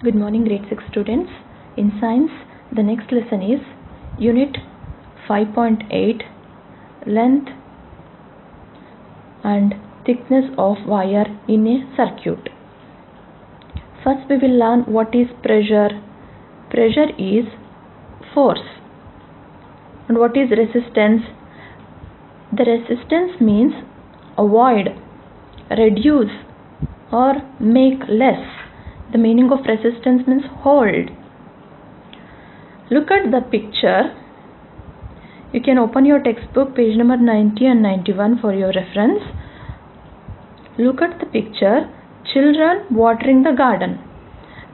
Good morning, grade 6 students. In science, the next lesson is unit 5.8, length and thickness of wire in a circuit. First we will learn what is pressure. Pressure is force. And what is resistance? The resistance means avoid, reduce or make less. The meaning of resistance means hold. Look at the picture. You can open your textbook page number 90 and 91 for your reference. Look at the picture. Children watering the garden.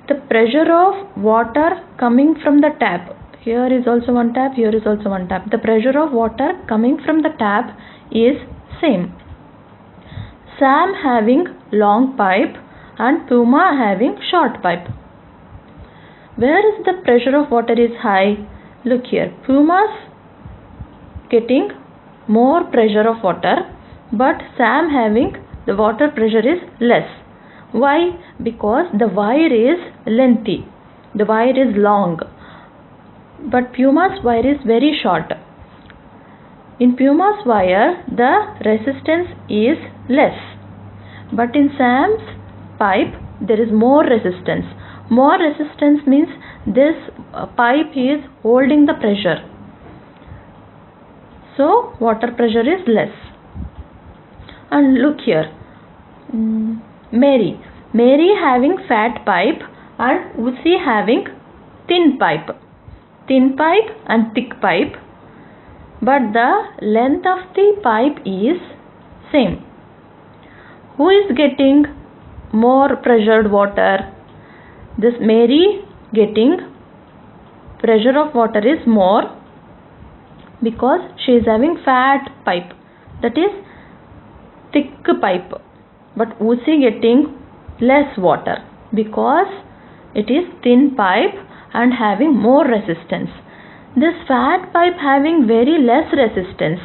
The pressure of water coming from the tap. Here is also one tap, here is also one tap. The pressure of water coming from the tap is same. Sam having long pipe and Puma having short pipe. Where is the pressure of water is high? Look here. Puma's getting more pressure of water, but Sam having the water pressure is less. Why? Because the wire is lengthy. The wire is long. But Puma's wire is very short. In Puma's wire, the resistance is less. But in Sam's pipe, there is more resistance. More resistance means this pipe is holding the pressure. So, water pressure is less. And look here. Mary having fat pipe and Uzi having thin pipe. Thin pipe and thick pipe. But the length of the pipe is same. Who is getting more pressured water? This Mary getting pressure of water is more because she is having fat pipe, that is thick pipe. But Uzi getting less water because it is thin pipe and having more resistance. This fat pipe having very less resistance.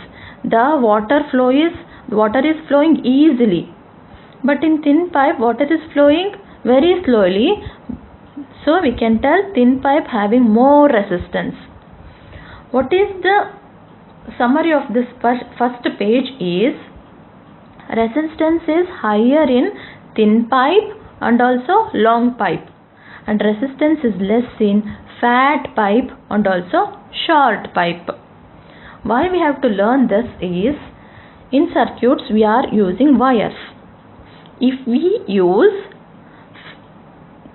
The water is flowing easily. But in thin pipe, water is flowing very slowly. So we can tell thin pipe having more resistance. What is the summary of this first page is resistance is higher in thin pipe and also long pipe. And resistance is less in fat pipe and also short pipe. Why we have to learn this is in circuits we are using wires. If we use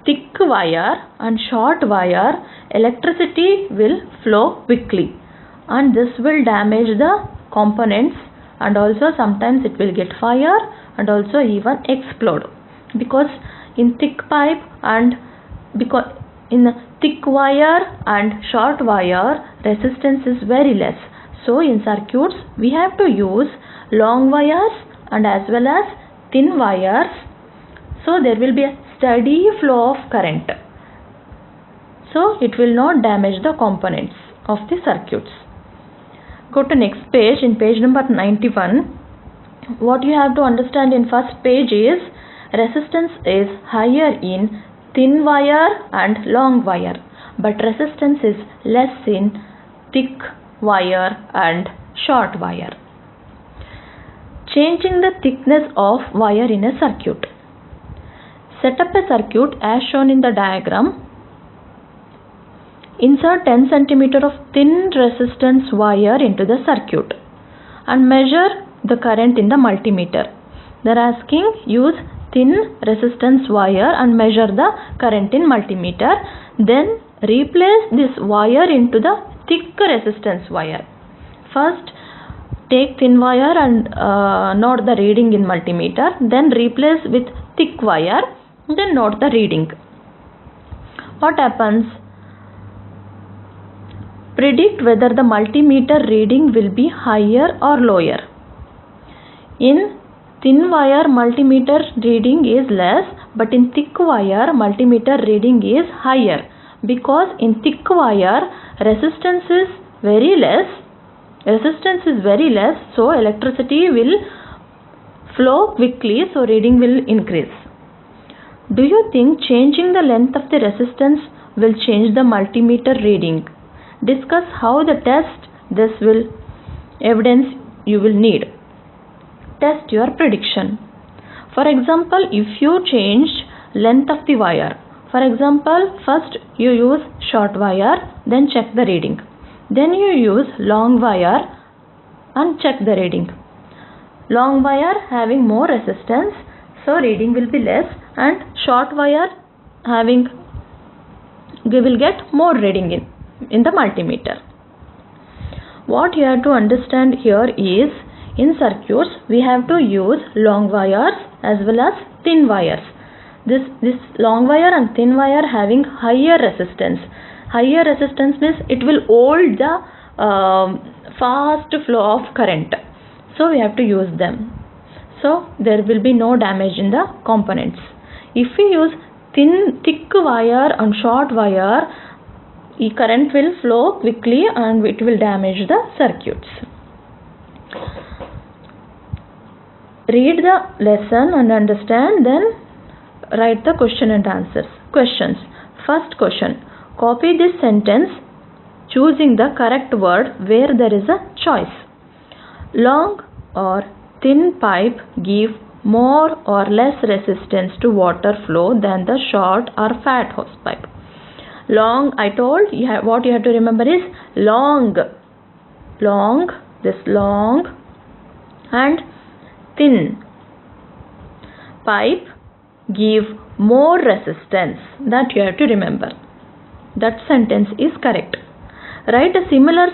thick wire and short wire, electricity will flow quickly and this will damage the components and also sometimes it will get fire and also even explode. Because in thick pipe and because in thick wire and short wire, resistance is very less. So in circuits we have to use long wires and as well as thin wires, so there will be a steady flow of current. So it will not damage the components of the circuits. Go to next page. In page number 91, what you have to understand in first page is resistance is higher in thin wire and long wire, but resistance is less in thick wire and short wire. Changing the thickness of wire in a circuit. Set up a circuit as shown in the diagram. Insert 10 cm of thin resistance wire into the circuit and measure the current in the multimeter. They are asking use thin resistance wire and measure the current in multimeter. Then replace this wire into the thick resistance wire. First take thin wire and note the reading in multimeter. Then replace with thick wire. Then note the reading. What happens? Predict whether the multimeter reading will be higher or lower. In thin wire multimeter reading is less, but in thick wire multimeter reading is higher because in thick wire resistance is very less, so electricity will flow quickly, so reading will increase. Do you think changing the length of the resistance will change the multimeter reading? Discuss how the test this will evidence you will need. Test your prediction. For example, if you changed length of the wire, for example, first you use short wire, then check the reading. Then you use long wire and check the reading. Long wire having more resistance, so reading will be less, and short wire having we will get more reading in the multimeter. What you have to understand here is, in circuits we have to use long wires as well as thin wires. This long wire and thin wire having higher resistance. Higher resistance means it will hold the fast flow of current. So we have to use them. So there will be no damage in the components. If we use thick wire and short wire, the current will flow quickly and it will damage the circuits. Read the lesson and understand, then write the question and answers. Questions. First question. Copy this sentence choosing the correct word where there is a choice. Long or thin pipe give more or less resistance to water flow than the short or fat hose pipe. Long, I told you what you have to remember is long, this long, and thin pipe give more resistance. That you have to remember. That sentence is correct. Write a similar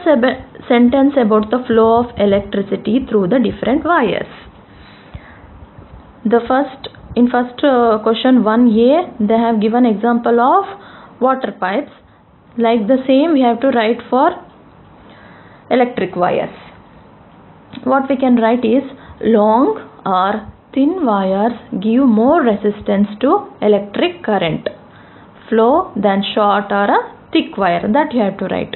sentence about the flow of electricity through the different wires. In first question 1a, they have given example of water pipes. Like the same we have to write for electric wires. What we can write is, long or thin wires give more resistance to electric current flow than short or a thick wire. That you have to write.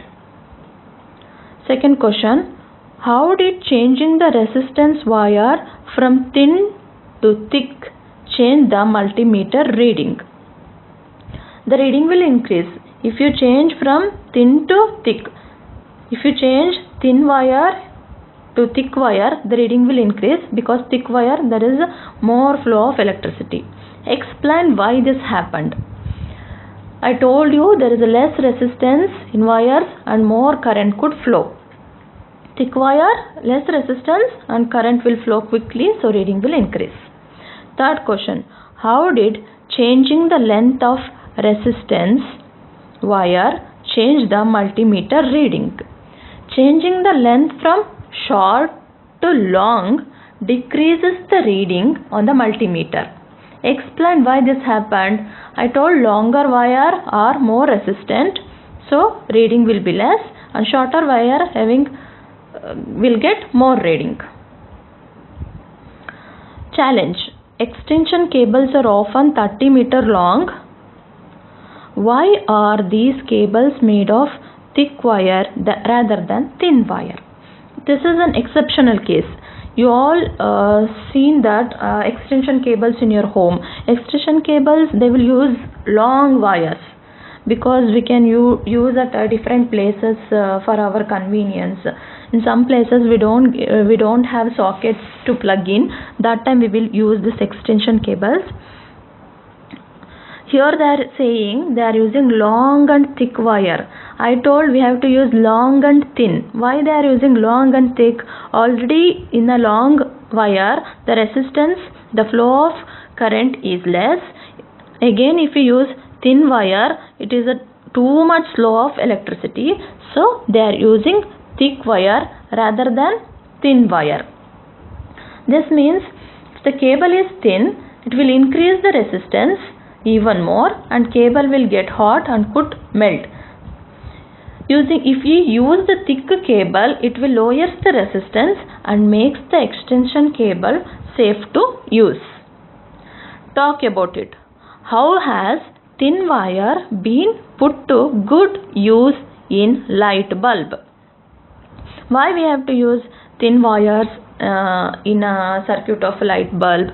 Second question. How did changing the resistance wire from thin to thick change the multimeter reading? The reading will increase if you change from thin to thick. If you change thin wire to thick wire, the reading will increase, because thick wire there is more flow of electricity. Explain why this happened. I told you there is less resistance in wires and more current could flow. Thick wire, less resistance and current will flow quickly, so reading will increase. Third question. How did changing the length of resistance wire change the multimeter reading? Changing the length from short to long decreases the reading on the multimeter. Explain why this happened. I told longer wire are more resistant, so reading will be less, and shorter wire having will get more reading. Challenge. Extension cables are often 30 meter long. Why are these cables made of thick wire rather than thin wire? This is an exceptional case. You all seen that extension cables in your home. Extension cables, they will use long wires because we can use at different places for our convenience. In some places we don't have sockets to plug in. That time we will use this extension cables. Here they are saying they are using long and thick wire. I told we have to use long and thin. Why they are using long and thick? Already in a long wire, the resistance, the flow of current is less. Again, if we use thin wire, it is too much flow of electricity. So they are using thick wire rather than thin wire. This means if the cable is thin, it will increase the resistance even more and cable will get hot and could melt. If we use the thick cable, it will lower the resistance and makes the extension cable safe to use. Talk about it. How has thin wire been put to good use in light bulb? Why we have to use thin wires in a circuit of light bulb?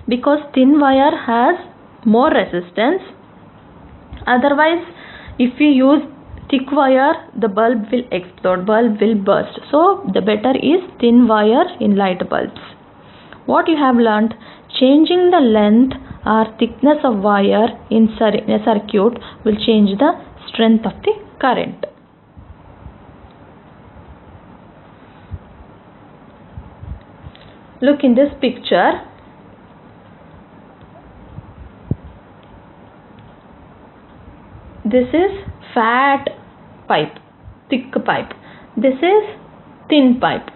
Because thin wire has more resistance. Otherwise, if we use thick wire, the bulb will explode, bulb will burst. So the better is thin wire in light bulbs. What you have learnt: changing the length or thickness of wire in a circuit will change the strength of the current. Look in this picture. This is fat pipe, thick pipe. This is thin pipe.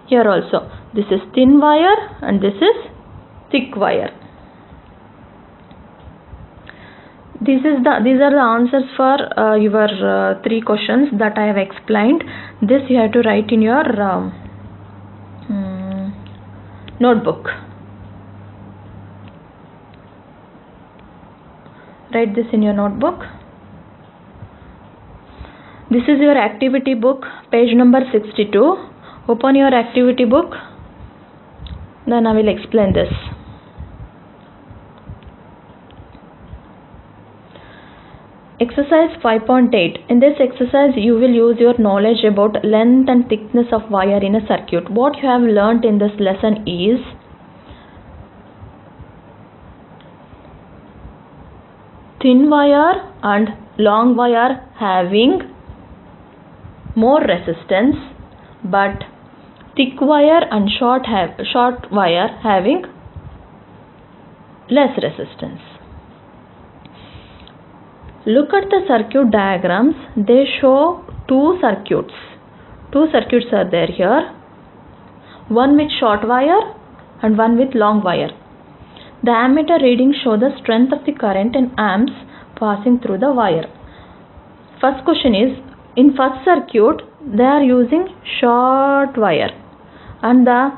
Here also, this is thin wire and this is thick wire. These are the answers for your 3 questions that I have explained. This you have to write in your notebook. Write this in your notebook. This is your activity book, page number 62. Open your activity book. Then I will explain this. Exercise 5.8. In this exercise, you will use your knowledge about length and thickness of wire in a circuit. What you have learnt in this lesson is thin wire and long wire having more resistance, but thick wire and short wire having less resistance. Look at the circuit diagrams. They show 2 circuits. 2 circuits are there here. One with short wire and one with long wire. The ammeter readings show the strength of the current in amps passing through the wire. First question is, in first circuit they are using short wire and the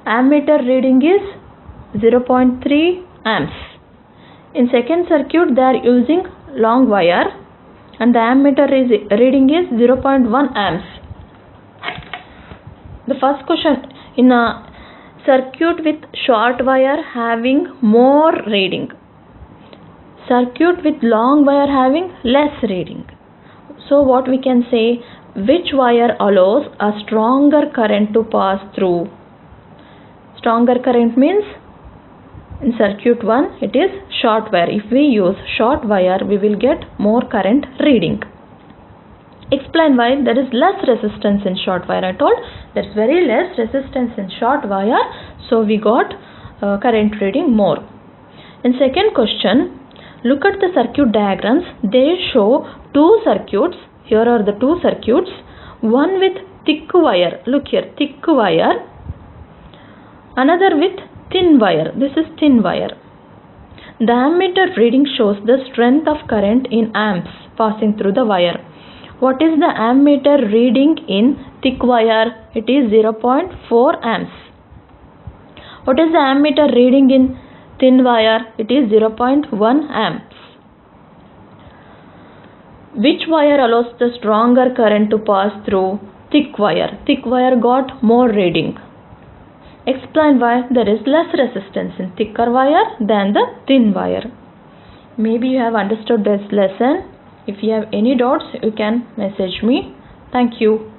ammeter reading is 0.3 amps. In second circuit they are using long wire and the ammeter reading is 0.1 amps. The first question, in a circuit with short wire having more reading, circuit with long wire having less reading. So what we can say, which wire allows a stronger current to pass through? Stronger current means in circuit 1 it is short wire. If we use short wire, we will get more current reading. Explain why there is less resistance in short wire. I told there is very less resistance in short wire, so we got current reading more. In second question, look at the circuit diagrams. They show 2 circuits. Here are the 2 circuits. One with thick wire. Look here, thick wire. Another with thin wire. This is thin wire. The ammeter reading shows the strength of current in amps passing through the wire. What is the ammeter reading in thick wire? It is 0.4 amps. What is the ammeter reading in thin wire? It is 0.1 amps. Which wire allows the stronger current to pass through? Thick wire. Thick wire got more reading. Explain why there is less resistance in thicker wire than the thin wire. Maybe you have understood this lesson. If you have any doubts, you can message me. Thank you.